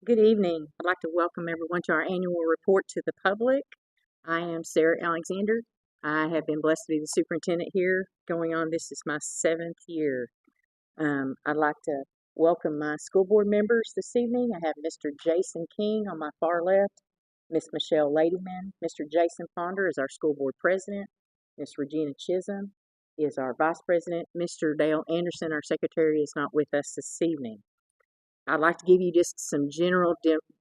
Good evening. I'd like to welcome everyone to our annual report to the public. I am Sarah Alexander. I have been blessed to be the superintendent here. This is my 7th year. I'd like to welcome my school board members this evening. I have Mr. Jason King on my far left, Miss Michelle Ladyman, Mr. Jason Ponder is our school board president, Miss Regina Chisholm is our vice president, Mr. Dale Anderson, our secretary, is not with us this evening. I'd like to give you just some general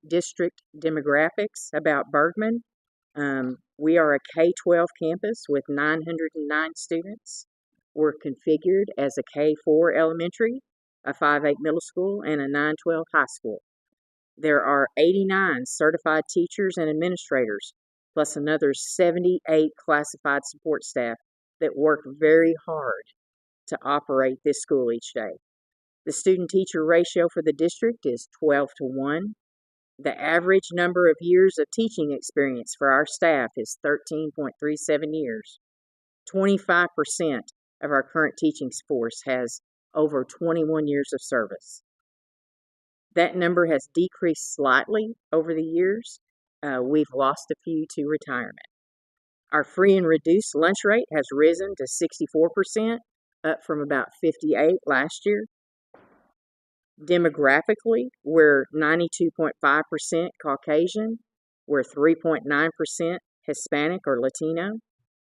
district demographics about Bergman. We are a K-12 campus with 909 students. We're configured as a K-4 elementary, a 5-8 middle school, and a 9-12 high school. There are 89 certified teachers and administrators, plus another 78 classified support staff that work very hard to operate this school each day. The student-teacher ratio for the district is 12 to 1. The average number of years of teaching experience for our staff is 13.37 years. 25% of our current teaching force has over 21 years of service. That number has decreased slightly over the years. We've lost a few to retirement. Our free and reduced lunch rate has risen to 64%, up from about 58% last year. Demographically, we're 92.5% Caucasian, we're 3.9% Hispanic or Latino,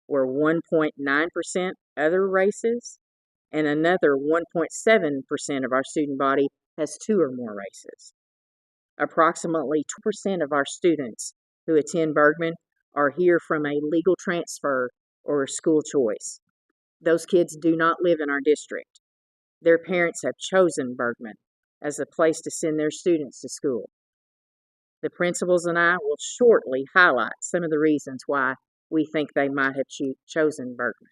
we're 1.9% other races, and another 1.7% of our student body has 2 or more races. Approximately 2% of our students who attend Bergman are here from a legal transfer or school choice. Those kids do not live in our district. Their parents have chosen Bergman as a place to send their students to school. The principals and I will shortly highlight some of the reasons why we think they might have chosen Bergman.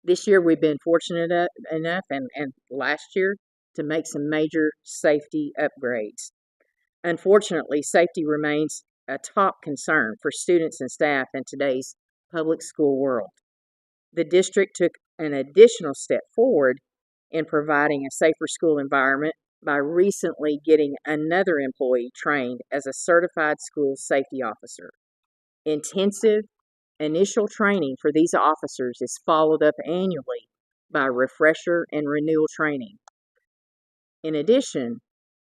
This year we've been fortunate enough, and last year, to make some major safety upgrades. Unfortunately, safety remains a top concern for students and staff in today's public school world. The district took an additional step forward in providing a safer school environment by recently getting another employee trained as a certified school safety officer. Intensive initial training for these officers is followed up annually by refresher and renewal training. In addition,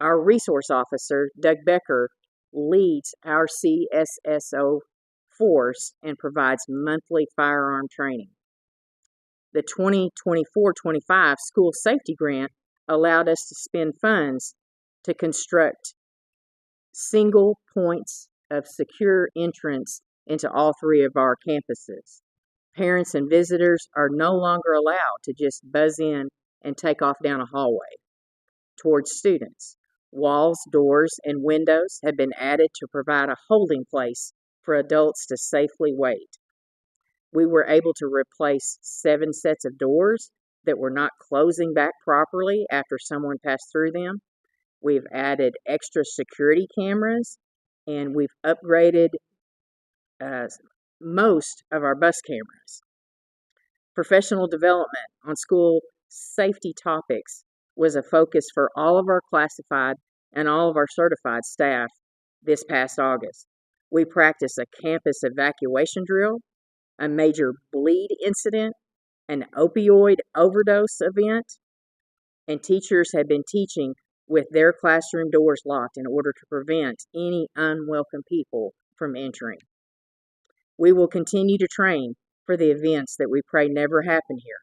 our resource officer, Doug Becker, leads our CSSO force and provides monthly firearm training. The 2024-25 school safety grant allowed us to spend funds to construct single points of secure entrance into all 3 of our campuses. Parents and visitors are no longer allowed to just buzz in and take off down a hallway towards students. Walls, doors, and windows have been added to provide a holding place for adults to safely wait. We were able to replace 7 sets of doors that were not closing back properly after someone passed through them. We've added extra security cameras, and we've upgraded most of our bus cameras. Professional development on school safety topics was a focus for all of our classified and all of our certified staff this past August. We practiced a campus evacuation drill, a major bleed incident, an opioid overdose event, and teachers have been teaching with their classroom doors locked in order to prevent any unwelcome people from entering. We will continue to train for the events that we pray never happen here.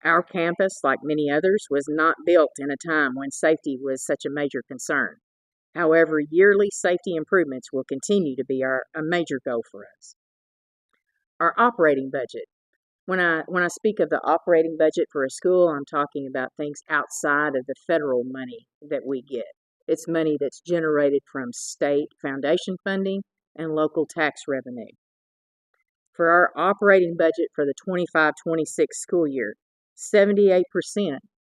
Our campus, like many others, was not built in a time when safety was such a major concern. However, yearly safety improvements will continue to be a major goal for us. Our operating budget. When I speak of the operating budget for a school, I'm talking about things outside of the federal money that we get. It's money that's generated from state foundation funding and local tax revenue. For our operating budget for the 25-26 school year, 78%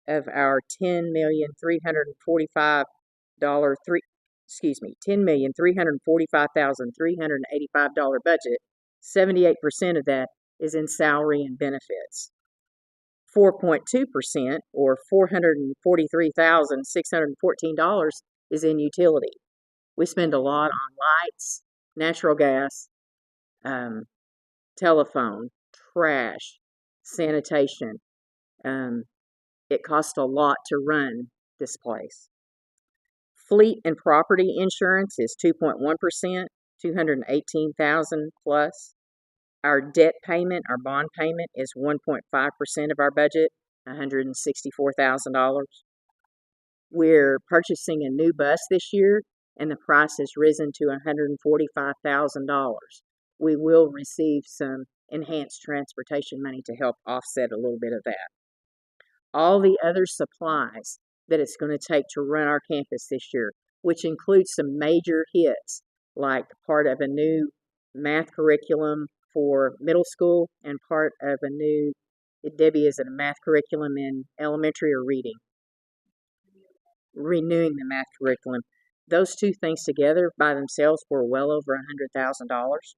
of our $10,345,385 budget, 78% of that is in salary and benefits. 4.2%, or $443,614, is in utility. We spend a lot on lights, natural gas, um, telephone, trash, sanitation. Um, it costs a lot to run this place. Fleet and property insurance is 2.1%, 218,000 plus. Our debt payment, our bond payment is 1.5% of our budget, $164,000. We're purchasing a new bus this year, and the price has risen to $145,000. We will receive some enhanced transportation money to help offset a little bit of that. All the other supplies that it's going to take to run our campus this year, which includes some major hits, like part of a new math curriculum for middle school and part of a new, Debbie, is it a math curriculum in elementary or reading? Renewing the math curriculum. Those two things together by themselves were well over $100,000.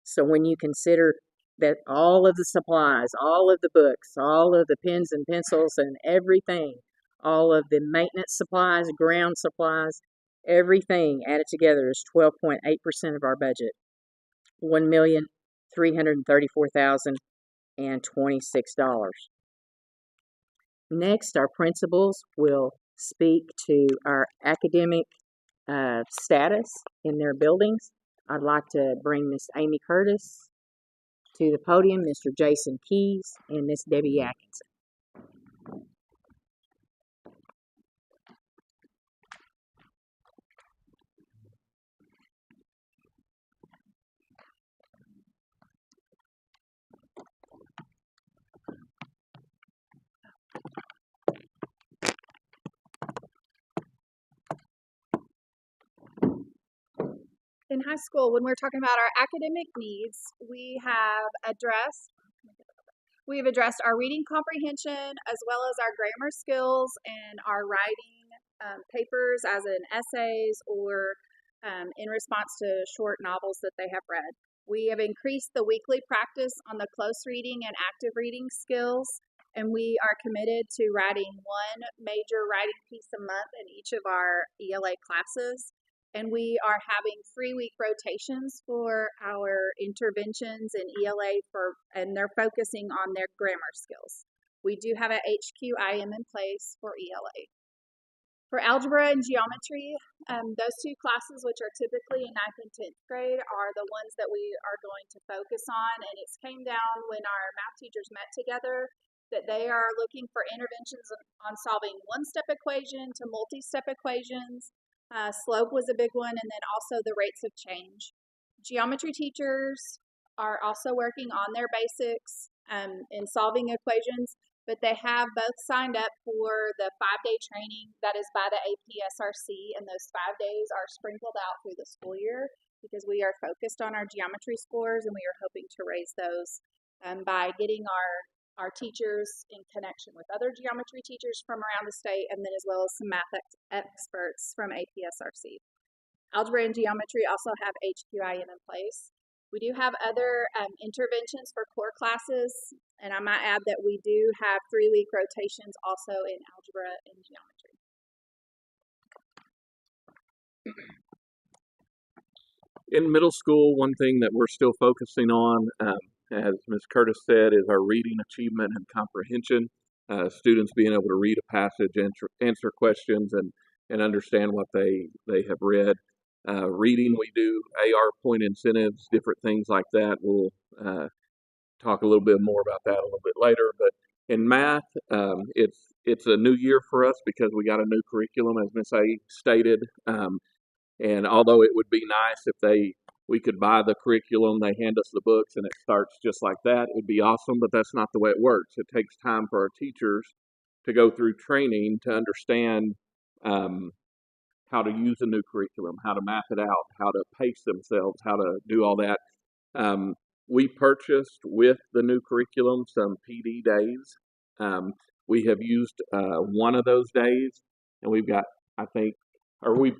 So when you consider that all of the supplies, all of the books, all of the pens and pencils and everything, all of the maintenance supplies, ground supplies, everything added together is 12.8% of our budget. $1,334,026. Next, our principals will speak to our academic status in their buildings. I'd like to bring Miss Amy Curtis to the podium, Mr. Jason Keys, and Miss Debbie Atkinson. In high school, when we're talking about our academic needs, we've addressed our reading comprehension as well as our grammar skills and our writing papers as in essays or in response to short novels that they have read. We have increased the weekly practice on the close reading and active reading skills, and we are committed to writing one major writing piece a month in each of our ELA classes. And we are having 3-week rotations for our interventions in ELA and they're focusing on their grammar skills. We do have a HQIM in place for ELA. For algebra and geometry, those two classes, which are typically in 9th and 10th grade, are the ones that we are going to focus on. And it's came down when our math teachers met together that they are looking for interventions on solving one-step equation to multi-step equations. Slope was a big one, and then also the rates of change. Geometry teachers are also working on their basics in solving equations, but they have both signed up for the 5-day training that is by the APSRC, and those 5 days are sprinkled out through the school year because we are focused on our geometry scores, and we are hoping to raise those by getting our teachers in connection with other geometry teachers from around the state, and then as well as some math experts from APSRC. Algebra and geometry also have HQIM in place. We do have other interventions for core classes, and I might add that we do have 3-week rotations also in algebra and geometry. In middle school, one thing that we're still focusing on, as Ms. Curtis said, is our reading achievement and comprehension. Students being able to read a passage, answer questions, and understand what they have read. Reading, we do AR point incentives, different things like that. We'll talk a little bit more about that a little bit later. But in math, it's a new year for us because we got a new curriculum, as Ms. A stated. And although it would be nice if we could buy the curriculum, they hand us the books, and it starts just like that, it'd be awesome, but that's not the way it works. It takes time for our teachers to go through training to understand how to use a new curriculum, how to map it out, how to pace themselves, how to do all that. We purchased with the new curriculum some PD days. We have used one of those days, and we've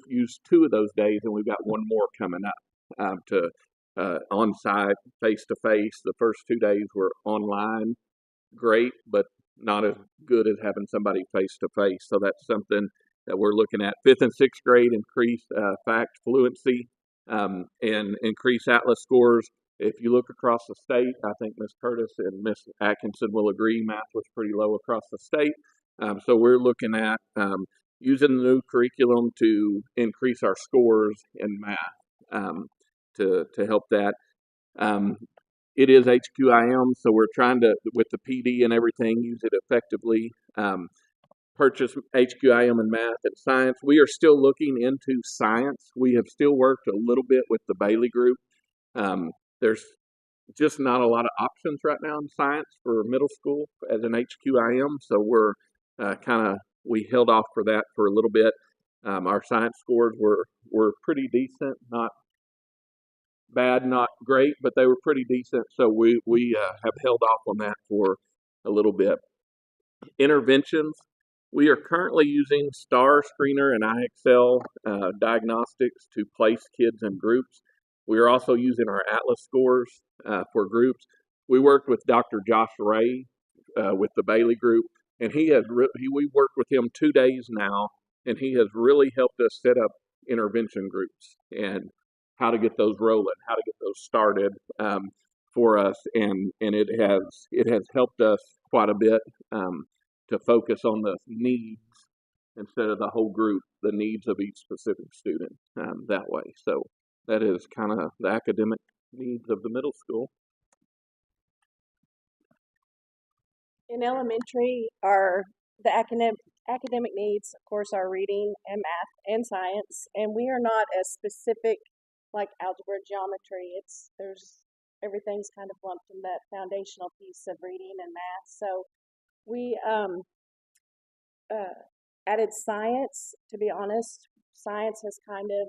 used 2 of those days, and we've got one more coming up to on-site, face-to-face. The first 2 days were online, great, but not as good as having somebody face-to-face. So that's something that we're looking at. Fifth and sixth grade increased fact fluency and increased Atlas scores. If you look across the state, I think Ms. Curtis and Ms. Atkinson will agree math was pretty low across the state. So we're looking at using the new curriculum to increase our scores in math to help that. Um, it is HQIM, so we're trying to, with the PD and everything, use it effectively. Purchase HQIM in math and science. We are still looking into science. We have still worked a little bit with the Bailey Group. There's just not a lot of options right now in science for middle school as an HQIM, so we're we held off for that for a little bit. Our science scores were pretty decent, not bad, not great, but they were pretty decent. So we have held off on that for a little bit. Interventions. We are currently using Star Screener and IXL diagnostics to place kids in groups. We are also using our Atlas scores for groups. We worked with Dr. Josh Ray with the Bailey Group, and we worked with him 2 days now, and he has really helped us set up intervention groups and how to get those rolling, how to get those started for us, and it has helped us quite a bit to focus on the needs instead of the whole group, the needs of each specific student that way. So that is kind of the academic needs of the middle school. In elementary, the academic needs, of course, are reading and math and science, and we are not as specific like algebra, geometry. Everything's kind of lumped in that foundational piece of reading and math. So we added science. To be honest, science has kind of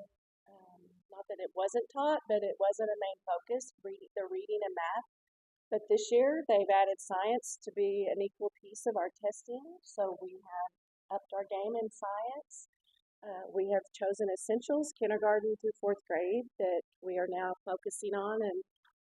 not that it wasn't taught, but it wasn't a main focus. The reading and math. But this year, they've added science to be an equal piece of our testing. So we have upped our game in science. We have chosen essentials, kindergarten through fourth grade, that we are now focusing on and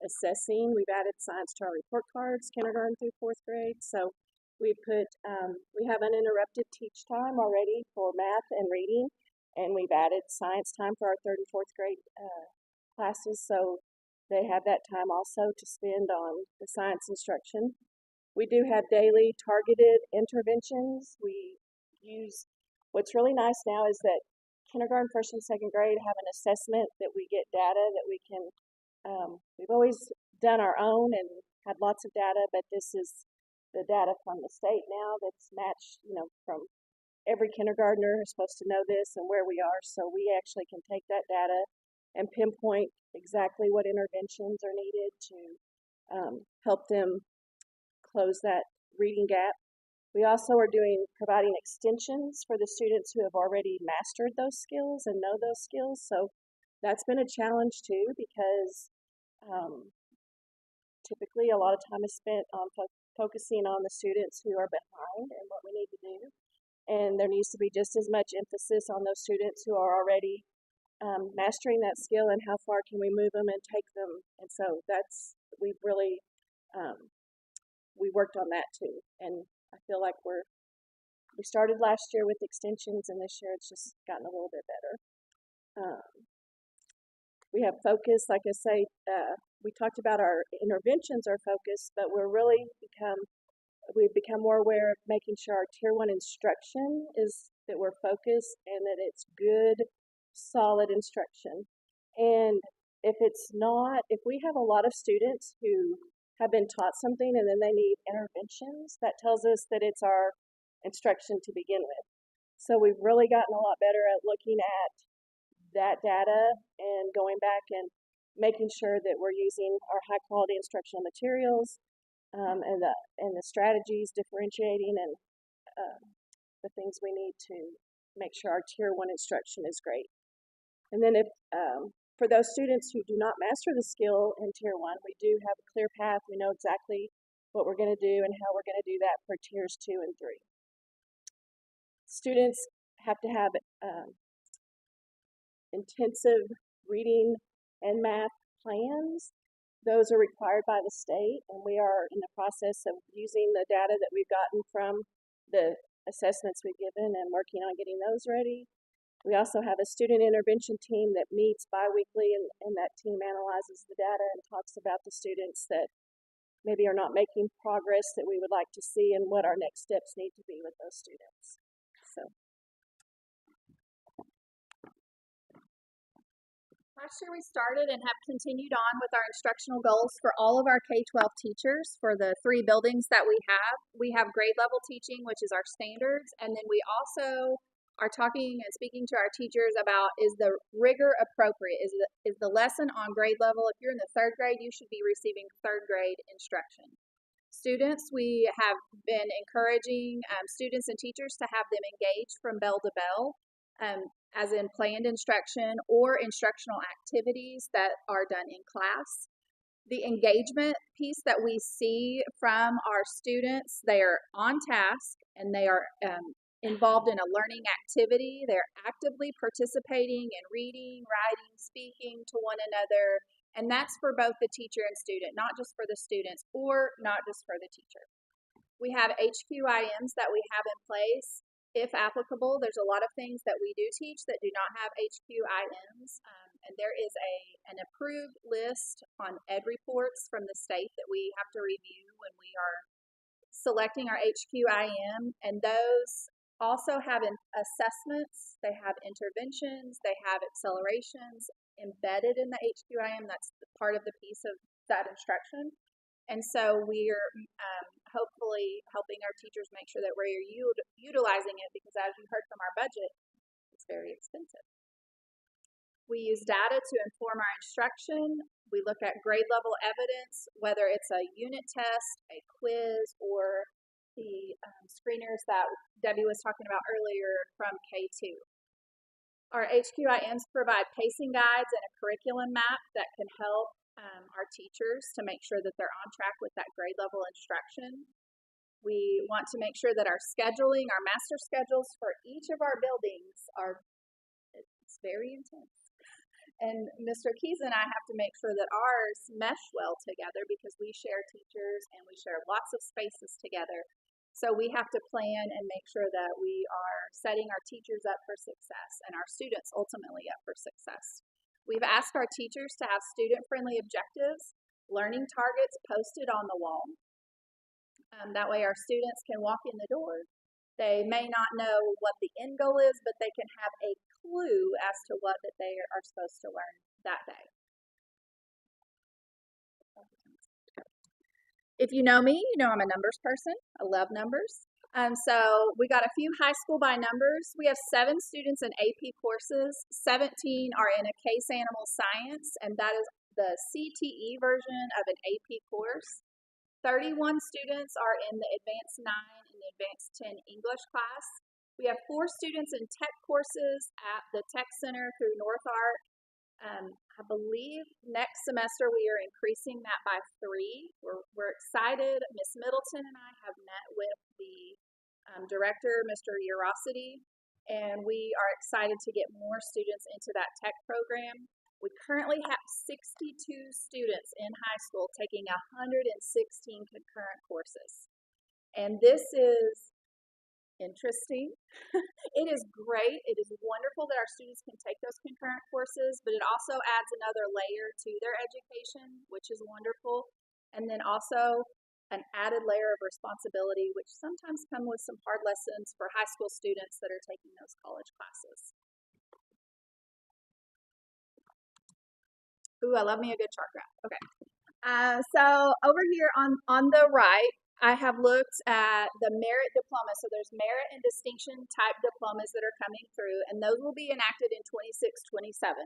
assessing. We've added science to our report cards, kindergarten through fourth grade. So we have uninterrupted teach time already for math and reading, and we've added science time for our third and fourth grade classes. So they have that time also to spend on the science instruction. We do have daily targeted interventions. What's really nice now is that kindergarten, first and second grade have an assessment that we get data that we can, we've always done our own and had lots of data, but this is the data from the state now that's matched, from every kindergartner is supposed to know this and where we are. So we actually can take that data and pinpoint exactly what interventions are needed to help them close that reading gap. We also are providing extensions for the students who have already mastered those skills and know those skills. So that's been a challenge too, because typically a lot of time is spent on focusing on the students who are behind and what we need to do. And there needs to be just as much emphasis on those students who are already mastering that skill, and how far can we move them and take them. And so we've really we worked on that too, and I feel like we started last year with extensions, and this year it's just gotten a little bit better. We have focus, like I say, we talked about our interventions are focused, but we've become more aware of making sure our tier 1 instruction is that we're focused and that it's good, solid instruction. And if we have a lot of students who have been taught something and then they need interventions, that tells us that it's our instruction to begin with. So we've really gotten a lot better at looking at that data and going back and making sure that we're using our high quality instructional materials and the strategies, differentiating and the things we need to make sure our tier 1 instruction is great. And then for those students who do not master the skill in tier 1, we do have a clear path. We know exactly what we're going to do and how we're going to do that for tiers 2 and 3. Students have to have intensive reading and math plans. Those are required by the state, and we are in the process of using the data that we've gotten from the assessments we've given and working on getting those ready. We also have a student intervention team that meets biweekly, and that team analyzes the data and talks about the students that maybe are not making progress that we would like to see and what our next steps need to be with those students. So. Last year we started and have continued on with our instructional goals for all of our K-12 teachers for the 3 buildings that we have. We have grade level teaching, which is our standards, and then we also are talking and speaking to our teachers about, is the rigor appropriate? Is the lesson on grade level? If you're in the 3rd grade, you should be receiving 3rd grade instruction. Students, we have been encouraging students and teachers to have them engage from bell to bell. As in planned instruction or instructional activities that are done in class. The engagement piece that we see from our students, they are on task and they are involved in a learning activity. They're actively participating in reading, writing, speaking to one another, and that's for both the teacher and student, not just for the students or not just for the teacher. We have HQIMs that we have in place. If applicable, there's a lot of things that we do teach that do not have HQIMs, and there is an approved list on ed reports from the state that we have to review when we are selecting our HQIM, and those also have assessments, they have interventions, they have accelerations embedded in the HQIM. That's part of the piece of that instruction. And so we're hopefully helping our teachers make sure that we're utilizing it, because as you heard from our budget, it's very expensive. We use data to inform our instruction. We look at grade level evidence, whether it's a unit test, a quiz, or the screeners that Debbie was talking about earlier from K2. Our HQIMs provide pacing guides and a curriculum map that can help our teachers to make sure that they're on track with that grade level instruction. We want to make sure that our scheduling, our master schedules for each of our buildings it's very intense. And Mr. Keys and I have to make sure that ours mesh well together because we share teachers and we share lots of spaces together. So we have to plan and make sure that we are setting our teachers up for success and our students ultimately up for success. We've asked our teachers to have student-friendly objectives, learning targets posted on the wall. That way our students can walk in the door. They may not know what the end goal is, but they can have a clue as to what that they are supposed to learn that day. If you know me, you know I'm a numbers person. I love numbers. So we got a few high school by numbers. We have 7 students in AP courses. 17 are in a case animal science, and that is the CTE version of an AP course. 31 students are in the Advanced 9 and the Advanced 10 English class. We have 4 students in tech courses at the Tech Center through North Arc. I believe next semester we are increasing that by 3. We're excited. Miss Middleton and I have met with the director, Mr. Urosity, and we are excited to get more students into that tech program. We currently have 62 students in high school taking 116 concurrent courses. And this is interesting. It is great. It is wonderful that our students can take those concurrent courses, but it also adds another layer to their education, which is wonderful. And then also an added layer of responsibility, which sometimes come with some hard lessons for high school students that are taking those college classes. Ooh, I love me a good chart graph. Okay. So over here on the right, I have looked at the merit diploma. So there's merit and distinction type diplomas that are coming through, and those will be enacted in 26-27.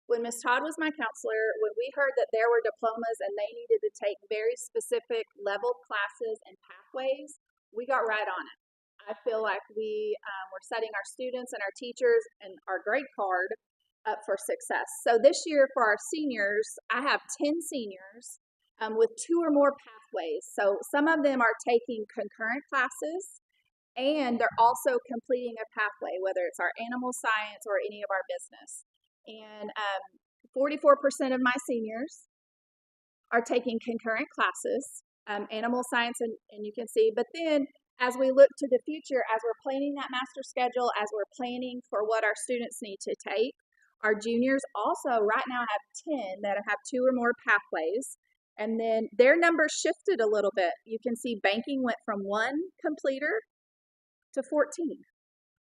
When Ms. Todd was my counselor, when we heard that there were diplomas and they needed to take very specific level classes and pathways, we got right on it. I feel like we were setting our students and our teachers and our grade card up for success. So this year for our seniors, I have 10 seniors with 2 or more pathways. So some of them are taking concurrent classes and they're also completing a pathway, whether it's our animal science or any of our business. And 44% of my seniors are taking concurrent classes, animal science, and you can see, but then As we look to the future, as we're planning that master schedule, as we're planning for what our students need to take, our juniors also right now have 10 that have 2 or more pathways. And then their numbers shifted a little bit. You can see banking went from 1 completer to 14.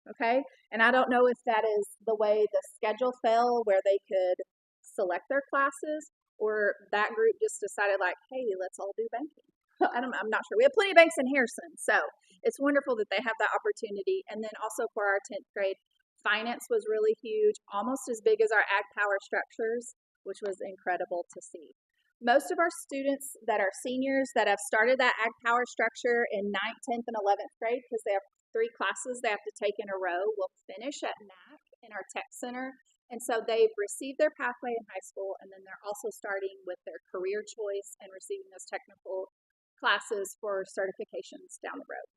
Okay, and I don't know if that is the way the schedule fell where they could select their classes, or that group just decided like, hey, let's all do banking. I'm not sure. We have plenty of banks in Harrison, so it's wonderful that they have that opportunity. And then also for our 10th grade, finance was really huge, almost as big as our ag power structures, which was incredible to see. Most of our students that are seniors that have started that ag power structure in 9th, 10th, and 11th grade, because they have 3 classes they have to take in a row, will finish at NAC in our tech center. And so they've received their pathway in high school, and then they're also starting with their career choice and receiving those technical classes for certifications down the road.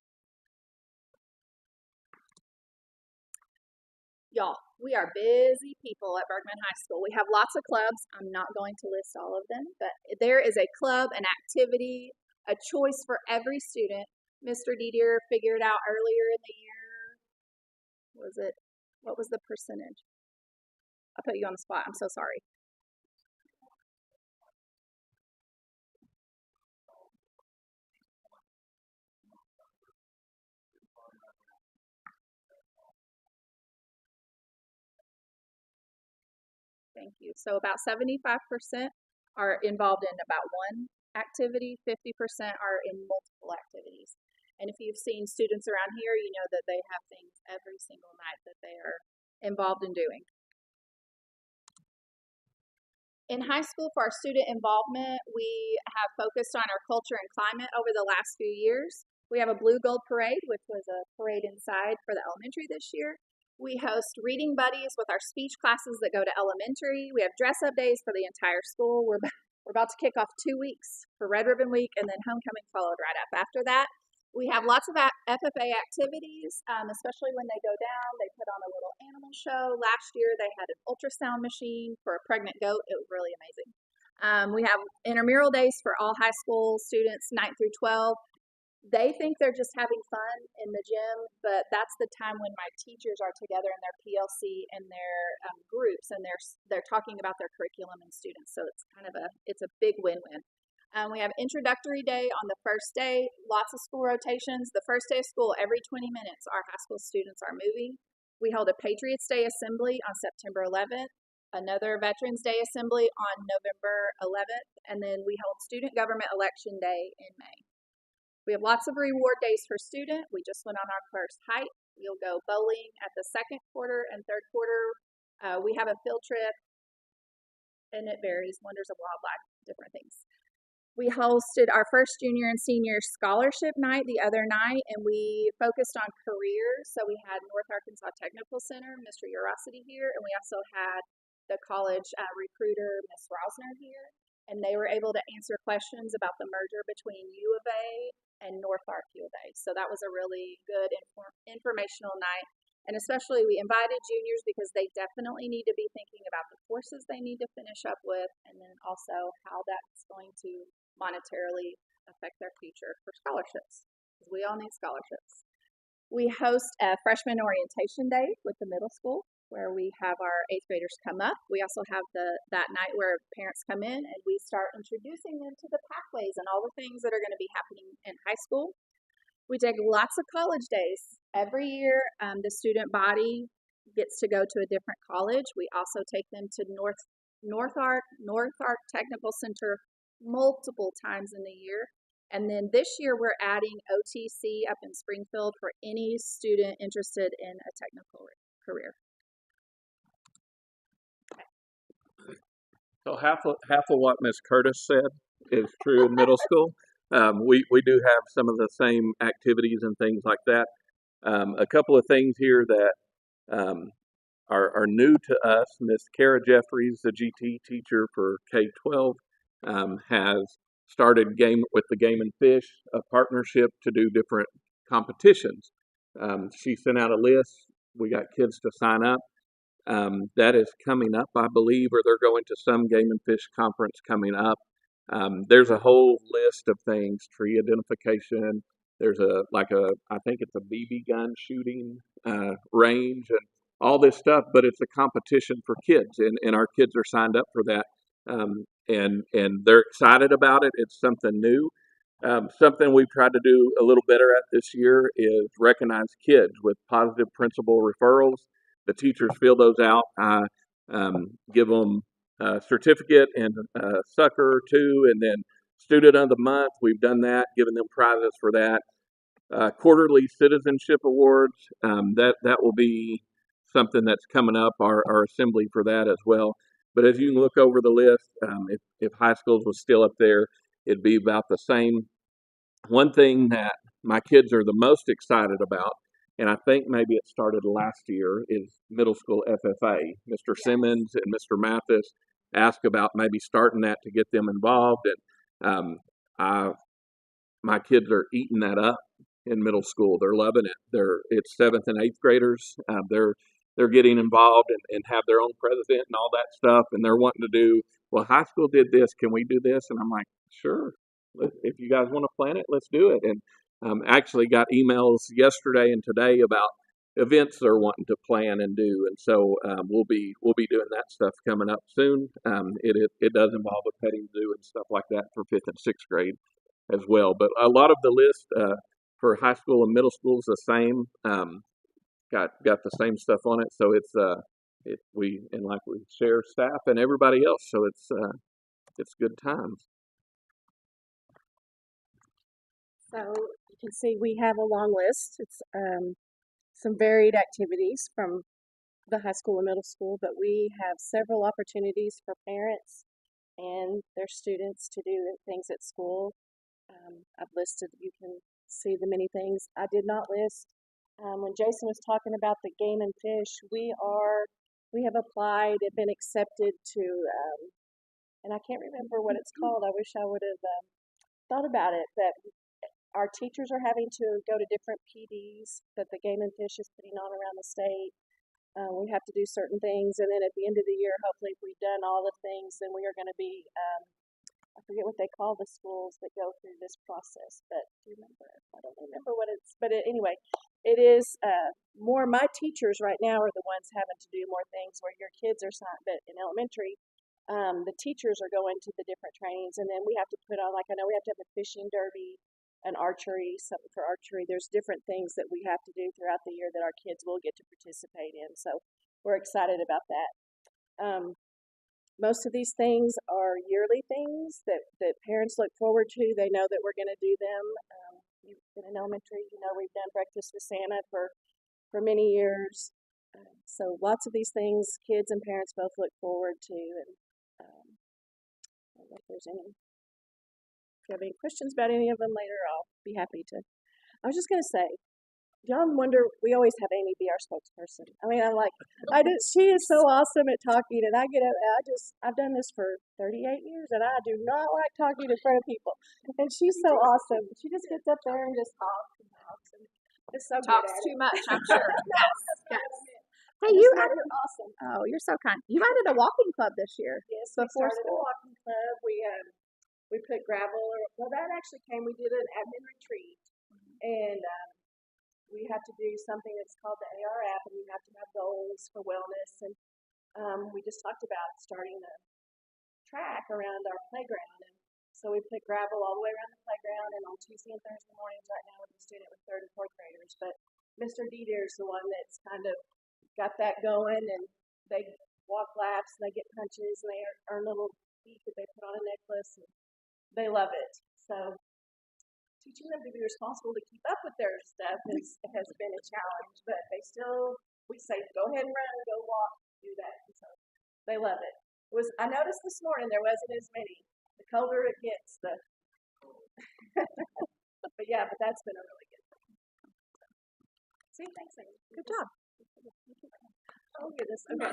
Y'all, we are busy people at Bergman High School. We have lots of clubs. I'm not going to list all of them, but there is a club, an activity, a choice for every student. Mr. Didier figured out earlier in the year, what was the percentage? I put you on the spot. I'm so sorry. Thank you. So about 75% are involved in about one activity, 50% are in multiple activities. And if you've seen students around here, you know that they have things every single night that they are involved in doing. In high school, for our student involvement, we have focused on our culture and climate over the last few years. We have a Blue Gold Parade, which was a parade inside for the elementary this year. We host reading buddies with our speech classes that go to elementary. We have dress-up days for the entire school. We're about to kick off 2 weeks for Red Ribbon Week, and then homecoming followed right up after that. We have lots of FFA activities, especially when they go down. They put on a little animal show. Last year, they had an ultrasound machine for a pregnant goat. It was really amazing. We have intramural days for all high school students, 9th through 12. They think they're just having fun in the gym, but that's the time when my teachers are together in their PLC and their groups, and they're talking about their curriculum and students. So it's kind of it's a big win-win. We have introductory day on the first day, lots of school rotations. The first day of school, every 20 minutes, our high school students are moving. We held a Patriots Day assembly on September 11th, another Veterans Day assembly on November 11th, and then we held Student Government Election Day in May. We have lots of reward days for student. We just went on our first hike. We'll go bowling at the second quarter and third quarter. We have a field trip, and it varies. Wonders of Wildlife, different things. We hosted our first junior and senior scholarship night the other night, and we focused on careers. So we had North Arkansas Technical Center, Mr. Urosity here, and we also had the college recruiter, Ms. Rosner here, and they were able to answer questions about the merger between U of A and North Ark U of A. So that was a really good informational night. And especially we invited juniors because they definitely need to be thinking about the courses they need to finish up with, and then also how that's going to monetarily affect their future for scholarships, because we all need scholarships. We host a freshman orientation day with the middle school, where we have our 8th graders come up. We also have that night where parents come in and we start introducing them to the pathways and all the things that are going to be happening in high school. We take lots of college days. Every year, the student body gets to go to a different college. We also take them to North Ark Technical Center multiple times in the year. And then this year, we're adding OTC up in Springfield for any student interested in a technical career. So half of what Ms. Curtis said is true in middle school. We do have some of the same activities and things like that. A couple of things here that are new to us. Miss Kara Jeffries, the GT teacher for K-12, has started with the Game and Fish, a partnership to do different competitions. She sent out a list. We got kids to sign up. That is coming up, I believe, or they're going to some Game and Fish conference coming up. There's a whole list of things: tree identification, there's I think it's a BB gun shooting range and all this stuff, but it's a competition for kids, and our kids are signed up for that, and they're excited about it. It's something new. Something we've tried to do a little better at this year is recognize kids with positive principal referrals. The teachers fill those out. I give them a certificate and a sucker or two, and then student of the month. We've done that, given them prizes for that. Quarterly citizenship awards. That will be something that's coming up. Our assembly for that as well. But as you look over the list, if high schools was still up there, it'd be about the same. One thing that my kids are the most excited about, and I think maybe it started last year, is middle school FFA. Mr. Simmons and Mr. Mathis asked about maybe starting that to get them involved, and I my kids are eating that up in middle school. They're loving it. It's seventh and eighth graders. They're getting involved and have their own president and all that stuff, and they're wanting to do. Well, high school did this. Can we do this? And I'm like, sure. If you guys want to plan it, let's do it. And actually got emails yesterday and today about events they're wanting to plan and do. And so we'll be doing that stuff coming up soon. It does involve a petting zoo and stuff like that for fifth and sixth grade as well. But a lot of the list for high school and middle school is the same. Got the same stuff on it. So we share staff and everybody else. So it's good times. So you can see we have a long list. It's some varied activities from the high school and middle school, but we have several opportunities for parents and their students to do things at school. I've listed, you can see the many things. I did not list, when Jason was talking about the game and fish, we have applied and been accepted to, and I can't remember what it's called. I wish I would have thought about it, but our teachers are having to go to different PDs that the Game and Fish is putting on around the state. We have to do certain things, and then at the end of the year, hopefully, if we've done all the things, then we are going to be, I forget what they call the schools that go through this process, but do you remember? I don't remember what it's, but anyway, it is more my teachers right now are the ones having to do more things where your kids are signed, but in elementary, the teachers are going to the different trainings, and then we have to put on, like I know we have to have a fishing derby, an archery, something for archery. There's different things that we have to do throughout the year that our kids will get to participate in. So we're excited about that. Most of these things are yearly things that parents look forward to. They know that we're going to do them. In elementary, we've done Breakfast with Santa for many years. So lots of these things kids and parents both look forward to. And I don't know if there's any. If you have any questions about any of them later, I'll be happy to. I was just going to say, y'all wonder, we always have Amy be our spokesperson. I mean, she is so awesome at talking, and I've done this for 38 years, and I do not like talking in front of people. And she's so awesome. She just gets up there and just talks and talks, and is so good Talks at too it. much, I'm sure. Yes. Hey, You added awesome. Oh, you're so kind. You added a walking club this year. Yes, we Before started a school. walking club. We put gravel. Well, that actually came. We did an admin retreat, and we have to do something that's called the AR app, and we have to have goals for wellness. And we just talked about starting a track around our playground, and so we put gravel all the way around the playground. And on Tuesday and Thursday mornings, right now, we're just doing it with third and fourth graders. But Mr. Dieter is the one that's kind of got that going, and they walk laps, and they get punches, and they earn little feet that they put on a necklace, and they love it. So teaching them to be responsible to keep up with their stuff has been a challenge, but we say, go ahead and run, go walk, do that. And so they love it. I noticed this morning there wasn't as many. The colder it gets, but that's been a really good thing. See, thanks, Amy. Good job. Oh, goodness. Okay.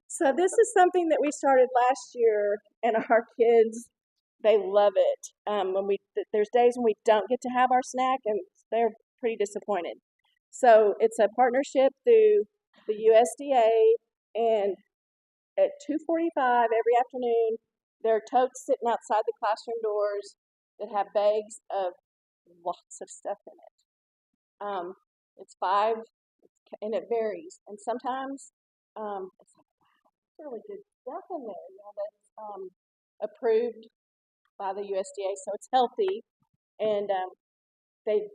So this is something that we started last year, and our kids, they love it. There's days when we don't get to have our snack, and they're pretty disappointed. So it's a partnership through the USDA, and at 2:45 every afternoon, there are totes sitting outside the classroom doors that have bags of lots of stuff in it. It's 5, and it varies. And sometimes it's like, wow, there's really good stuff in there, that's approved by the USDA, so it's healthy. And they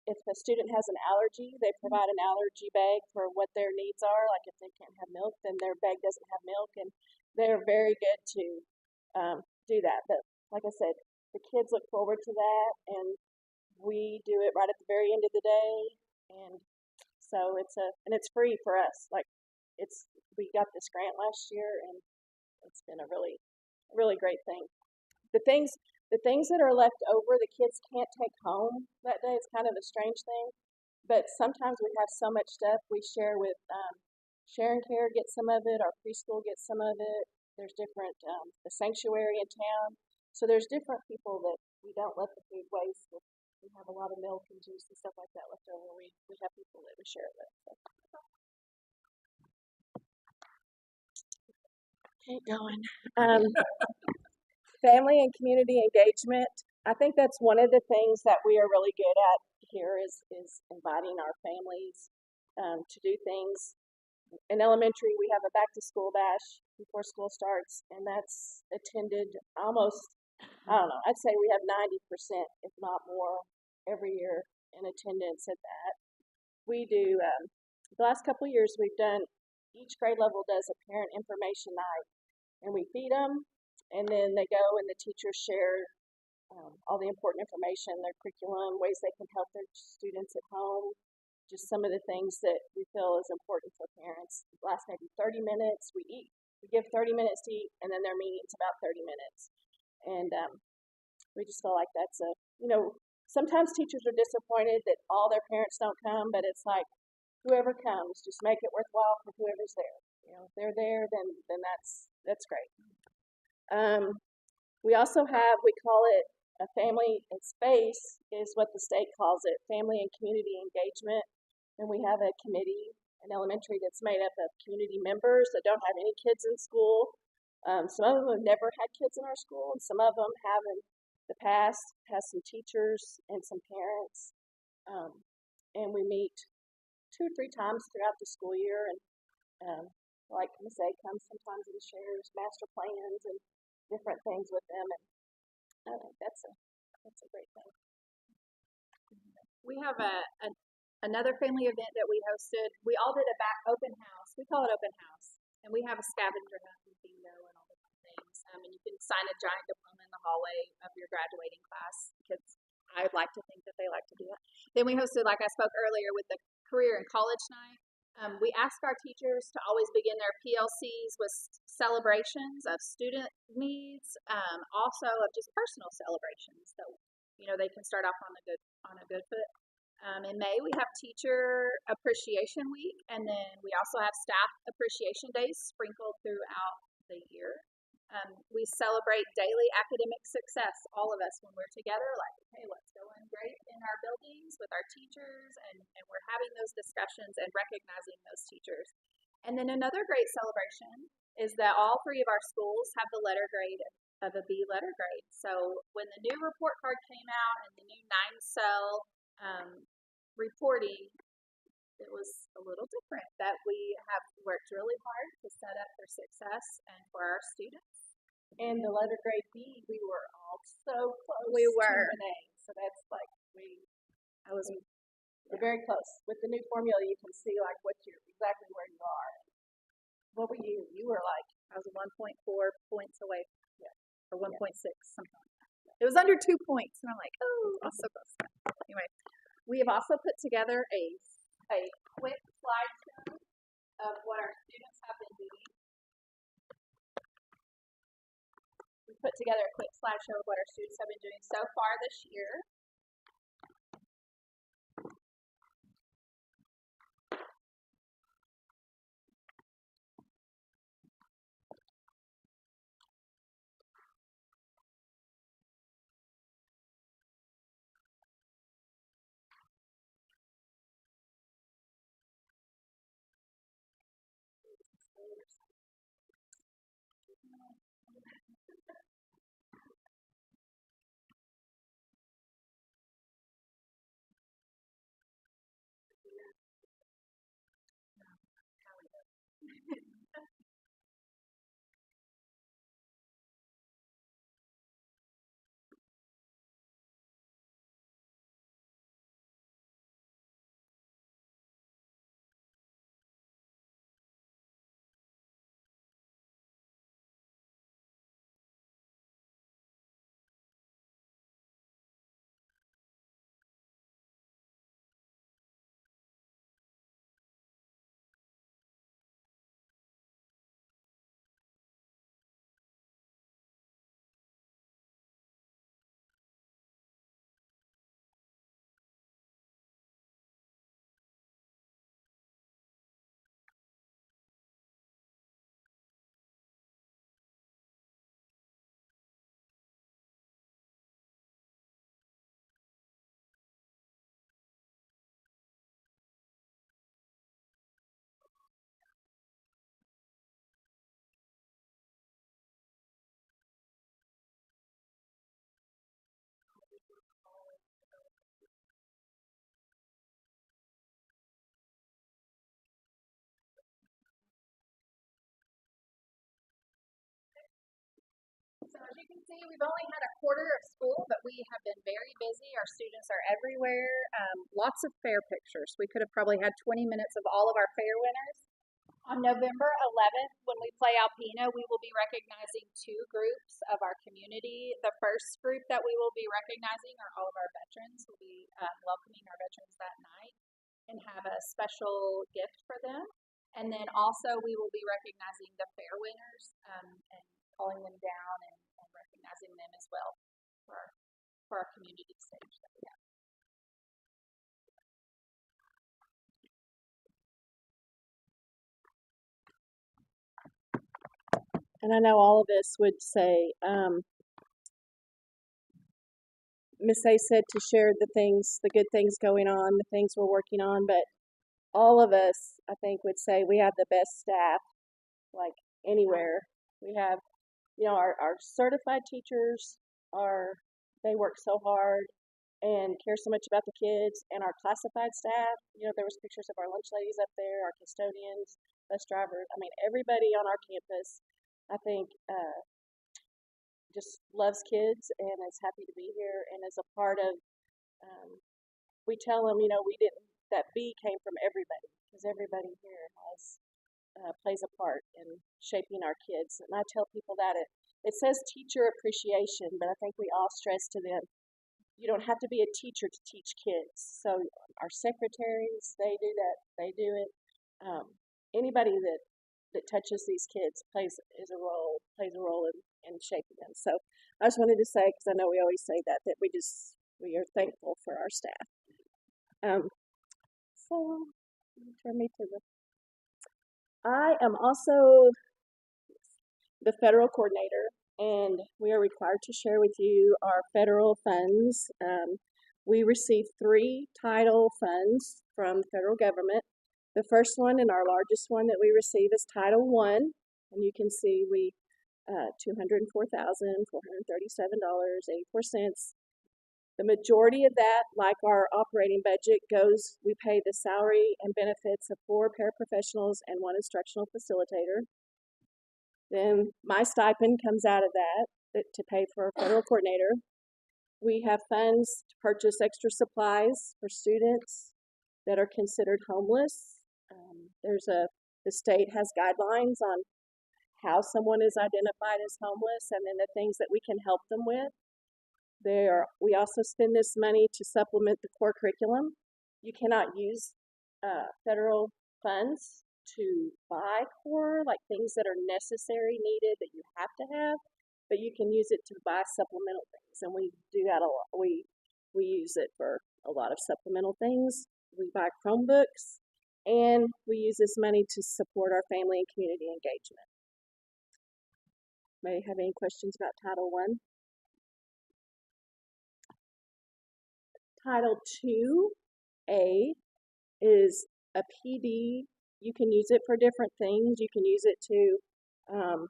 if a student has an allergy, they provide an allergy bag for what their needs are. Like if they can't have milk, then their bag doesn't have milk, and they're very good to do that. But like I said, the kids look forward to that, and we do it right at the very end of the day, and so it's free for us. Like we got this grant last year, and it's been a really great thing. The things that are left over, the kids can't take home that day. It's kind of a strange thing, but sometimes we have so much stuff we share with Share and Care gets some of it, our preschool gets some of it. There's different the sanctuary in town, so there's different people that we don't let the food waste. If we have a lot of milk and juice and stuff like that left over, we have people that we share it with. So. Keep going. Family and community engagement. I think that's one of the things that we are really good at here is inviting our families to do things. In elementary, we have a back to school bash before school starts, and that's attended almost, I don't know, I'd say we have 90%, if not more, every year in attendance at that. We do, the last couple of years, we've done, each grade level does a parent information night, and we feed them, and then they go and the teachers share all the important information, their curriculum, ways they can help their students at home, just some of the things that we feel is important for parents. It lasts maybe 30 minutes. We give 30 minutes to eat, and then their meeting's about 30 minutes. And we just feel like that's sometimes teachers are disappointed that all their parents don't come, but it's like, whoever comes, just make it worthwhile for whoever's there. If they're there, then that's great. We also have, we call it a family and space is what the state calls it, family and community engagement. And we have a committee in elementary that's made up of community members that don't have any kids in school. Some of them have never had kids in our school, and some of them have in the past, has some teachers and some parents. And we meet 2 or 3 times throughout the school year, and like Miss A comes sometimes and shares master plans and different things with them, and I think that's a great thing. We have another family event that we hosted. We all did a back open house. We call it open house, and we have a scavenger hunt and bingo and all different things. And you can sign a giant diploma in the hallway of your graduating class. Kids, I'd like to think that they like to do that. Then we hosted, like I spoke earlier, with the career and college night. We ask our teachers to always begin their PLCs with celebrations of student needs, also of just personal celebrations. So, they can start off on a good foot. In May, we have Teacher Appreciation Week, and then we also have Staff Appreciation Days sprinkled throughout the year. We celebrate daily academic success, all of us, when we're together, like, okay, what's going great in our buildings with our teachers, and we're having those discussions and recognizing those teachers. And then another great celebration is that all 3 of our schools have the letter grade of a B letter grade. So when the new report card came out and the new 9-cell reporting, it was a little different, that we have worked really hard to set up for success and for our students. And the letter grade B, we were all so close We were. to an A. So that's like we're very close. With the new formula, you can see like exactly where you are. What were you? You were like, I was 1.4 points away. Yeah. Or 1.6, something like that. It was under 2 points, and I'm like, oh, I was so close. Anyway, we have also put together a quick slideshow of what our students have been doing. We put together a quick slideshow of what our students have been doing so far this year. can see, we've only had a quarter of school, but we have been very busy. Our students are everywhere. Lots of fair pictures. We could have probably had 20 minutes of all of our fair winners. On November 11th, when we play Alpino, we will be recognizing two groups of our community. The first group that we will be recognizing are all of our veterans. We'll be welcoming our veterans that night and have a special gift for them. And then also we will be recognizing the fair winners and calling them down and recognizing them as well for our community stage that we have. And I know all of us would say, Miss A said to share the things, the good things going on, the things we're working on, but all of us, I think, would say we have the best staff, like anywhere. We have, our certified teachers they work so hard and care so much about the kids, and our classified staff, there was pictures of our lunch ladies up there, our custodians, bus drivers. I mean, everybody on our campus, I think, just loves kids and is happy to be here and is a part of, we tell them, that B came from everybody, because everybody here plays a part in shaping our kids. And I tell people that it says teacher appreciation, but I think we all stress to them, you don't have to be a teacher to teach kids. So our secretaries, they do that, they do it. Anybody that touches these kids plays a role in shaping them. So I just wanted to say, because I know we always say that we are thankful for our staff. So turn me to I am also the federal coordinator, and we are required to share with you our federal funds. We receive 3 title funds from the federal government. The first one and our largest one that we receive is Title I, and you can see we $204,437.84. The majority of that, like our operating budget, we pay the salary and benefits of 4 paraprofessionals and 1 instructional facilitator. Then my stipend comes out of that to pay for a federal coordinator. We have funds to purchase extra supplies for students that are considered homeless. The state has guidelines on how someone is identified as homeless and then the things that we can help them with. We also spend this money to supplement the core curriculum. You cannot use federal funds to buy core, like things that are necessary, needed, that you have to have, but you can use it to buy supplemental things, and we do that a lot. We use it for a lot of supplemental things. We buy Chromebooks, and we use this money to support our family and community engagement. May have any questions about Title I? Title II-A is a PD. You can use it for different things. You can use it to, I'll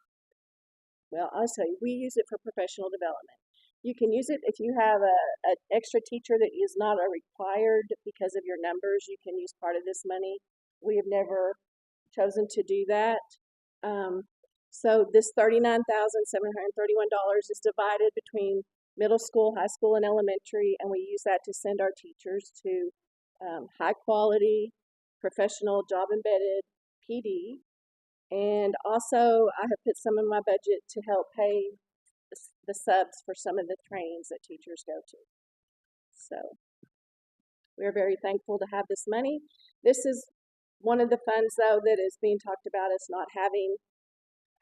tell you, we use it for professional development. You can use it if you have an extra teacher that is not a required because of your numbers. You can use part of this money. We have never chosen to do that. So this $39,731 is divided between middle school, high school, and elementary, and we use that to send our teachers to high quality, professional, job embedded PD. And also I have put some of my budget to help pay the subs for some of the trainings that teachers go to. So we're very thankful to have this money. This is one of the funds, though, that is being talked about as not having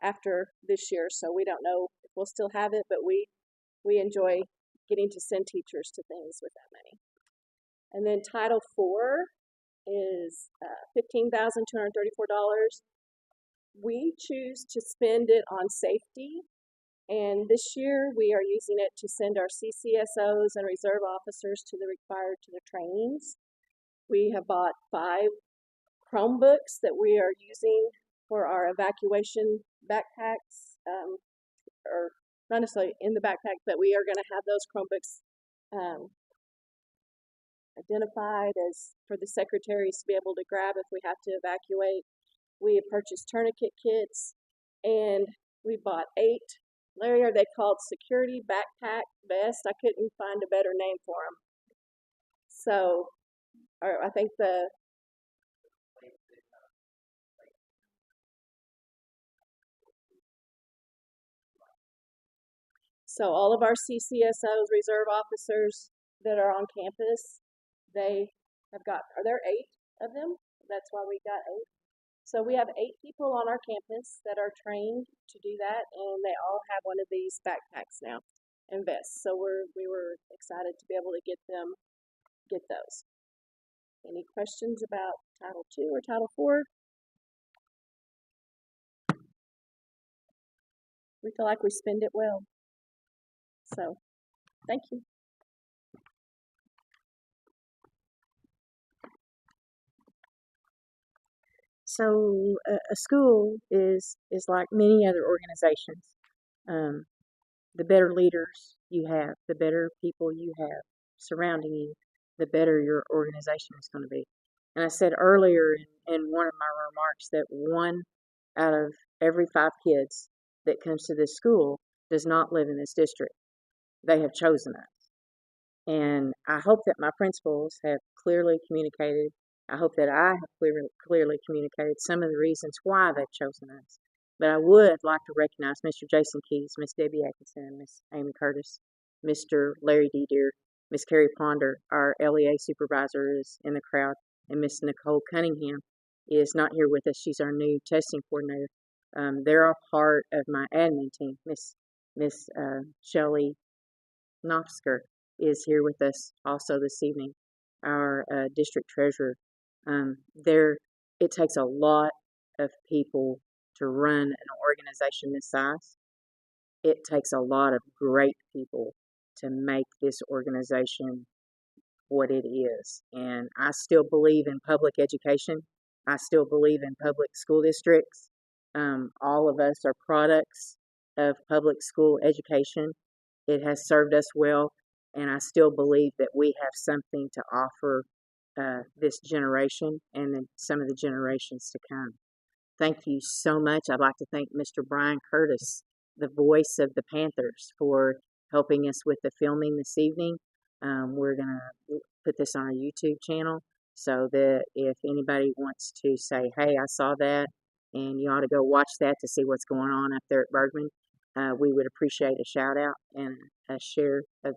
after this year. So we don't know if we'll still have it, but we enjoy getting to send teachers to things with that money. And then Title IV is $15,234. We choose to spend it on safety, and this year we are using it to send our CCSOs and reserve officers to the trainings. We have bought 5 Chromebooks that we are using for our evacuation backpacks, or not necessarily in the backpack, but we are going to have those Chromebooks identified as for the secretaries to be able to grab if we have to evacuate. We have purchased tourniquet kits, and we bought 8 Larry, are they called security backpack vest? I couldn't find a better name for them. So, I think all of our CCSOs, reserve officers that are on campus, they are there 8 of them? That's why we got 8. So we have 8 people on our campus that are trained to do that, and they all have one of these backpacks now and vests. So we were excited to be able to get those. Any questions about Title II or Title IV? We feel like we spend it well. So, thank you. So a school is like many other organizations. The better leaders you have, the better people you have surrounding you, the better your organization is going to be. And I said earlier in one of my remarks that 1 out of every 5 kids that comes to this school does not live in this district. They have chosen us. And I hope that my principals have clearly communicated. I hope that I have clearly communicated some of the reasons why they've chosen us. But I would like to recognize Mr. Jason Keys, Miss Debbie Atkinson, Miss Amy Curtis, Mr. Larry D. Deere, Miss Carrie Ponder. Our LEA supervisor is in the crowd, and Miss Nicole Cunningham is not here with us. She's our new testing coordinator. They're a part of my admin team. Miss Shelley Knopsker is here with us also this evening, our district treasurer. It takes a lot of people to run an organization this size. It takes a lot of great people to make this organization what it is. And I still believe in public education. I still believe in public school districts. All of us are products of public school education. It has served us well, and I still believe that we have something to offer this generation and then some of the generations to come. Thank you so much. I'd like to thank Mr. Brian Curtis, the voice of the Panthers, for helping us with the filming this evening. We're going to put this on our YouTube channel so that if anybody wants to say, hey, I saw that, and you ought to go watch that to see what's going on up there at Bergman, we would appreciate a shout out and a share of